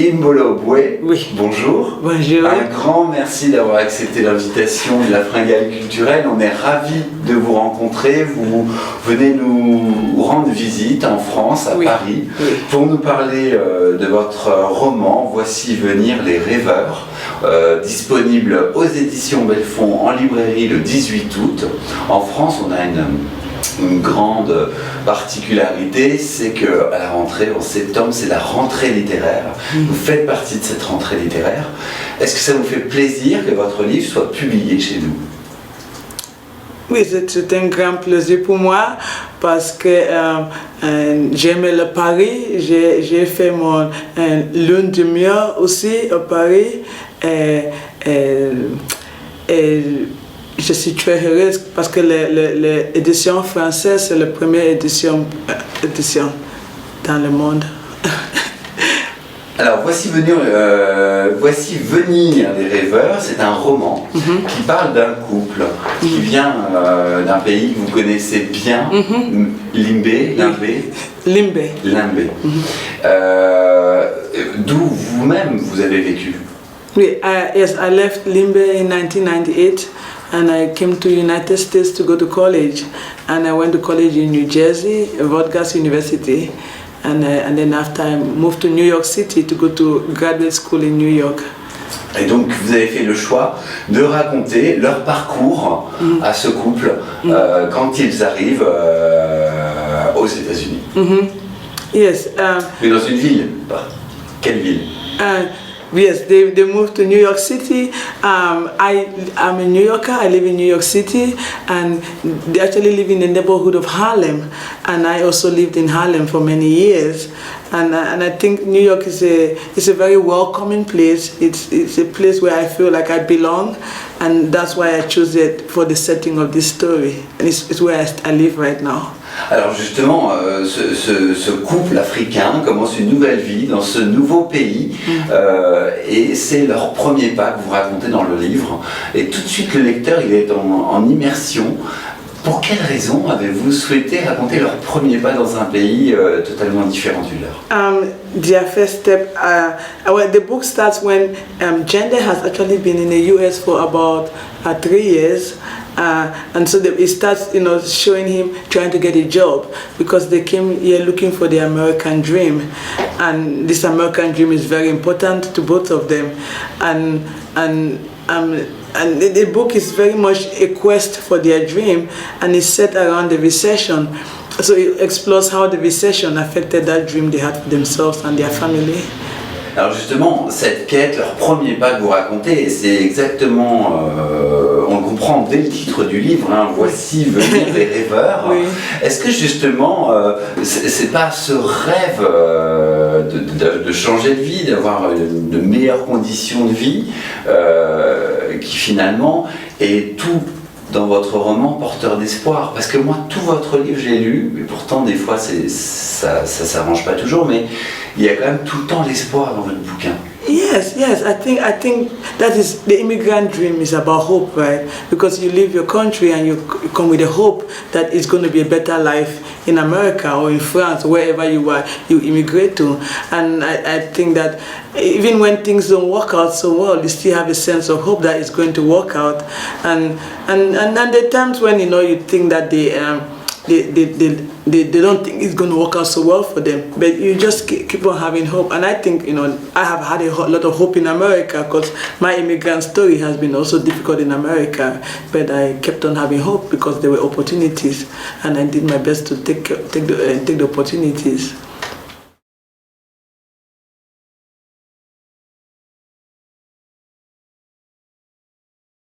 Imbolo Boué, Oui. bonjour. Bonjour. Un grand merci d'avoir accepté l'invitation de la Fringale culturelle. On est ravis de vous rencontrer. Vous venez nous rendre visite en France, à Paris, pour nous parler de votre roman « Voici venir les rêveurs », disponible aux éditions Belfond en librairie le 18 août. En France, on a une grande particularité, c'est qu'à la rentrée, en septembre, c'est la rentrée littéraire. Vous faites partie de cette rentrée littéraire. Est-ce que ça vous fait plaisir que votre livre soit publié chez nous? Oui, c'est un grand plaisir pour moi parce que j'aime le Paris. J'ai fait mon lune de miel aussi à Paris. Et je suis très heureuse parce que l'édition française, c'est la première édition dans le monde. Alors, voici venir les rêveurs, c'est un roman qui parle d'un couple qui vient d'un pays que vous connaissez bien, Limbé. D'où vous-même vous avez vécu. Oui, yes, I left Limbé in 1998 and I came to United States to go to college, and I went to college in New Jersey, Rutgers University. And then after I moved to New York City to go to graduate school in New York. Et donc vous avez fait le choix de raconter leur parcours à ce couple quand ils arrivent aux États-Unis. Yes. Mais dans une ville. Quelle ville? Yes, they moved to New York City. I'm a New Yorker. I live in New York City, and they actually live in the neighborhood of Harlem. And I also lived in Harlem for many years. And I think New York is a very welcoming place. It's a place where I feel like I belong, and that's why I chose it for the setting of this story. And it's where I live right now. Alors justement, ce couple africain commence une nouvelle vie dans ce nouveau pays et c'est leur premier pas que vous racontez dans le livre. Et tout de suite, le lecteur il est en immersion. Pour quelle raison avez-vous souhaité raconter leur premier pas dans un pays totalement différent du leur? Their first step, well, the book starts when Gender has actually been in the US for about 3 years. And so it starts, showing him trying to get a job because they came here looking for the American dream, and this American dream is very important to both of them. And the book is very much a quest for their dream, and it's set around the recession. So it explores how the recession affected that dream they had for themselves and their family. Alors justement, cette quête, leur premier pas que vous racontez, et c'est exactement, on le comprend dès le titre du livre, Voici venir les rêveurs. Oui. Est-ce que justement, c'est pas ce rêve de changer de vie, d'avoir de meilleures conditions de vie, qui finalement est tout dans votre roman porteur d'espoir? Parce que moi, tout votre livre, j'ai lu, et pourtant des fois ça s'arrange pas toujours, mais il y a quand même tout le temps l'espoir dans votre bouquin. Yes, I think that is the immigrant dream is about hope, right? Because you leave your country and you come with a hope that it's going to be a better life in America or in France, wherever you are, you immigrate to. And I think that even when things don't work out so well, you still have a sense of hope that it's going to work out. And there are times when you think that they don't think it's going to work out so well for them, but you just keep on having hope. And I think I have had a lot of hope in America because my immigrant story has been also difficult in America, but I kept on having hope because there were opportunities, and I did my best to take the opportunities.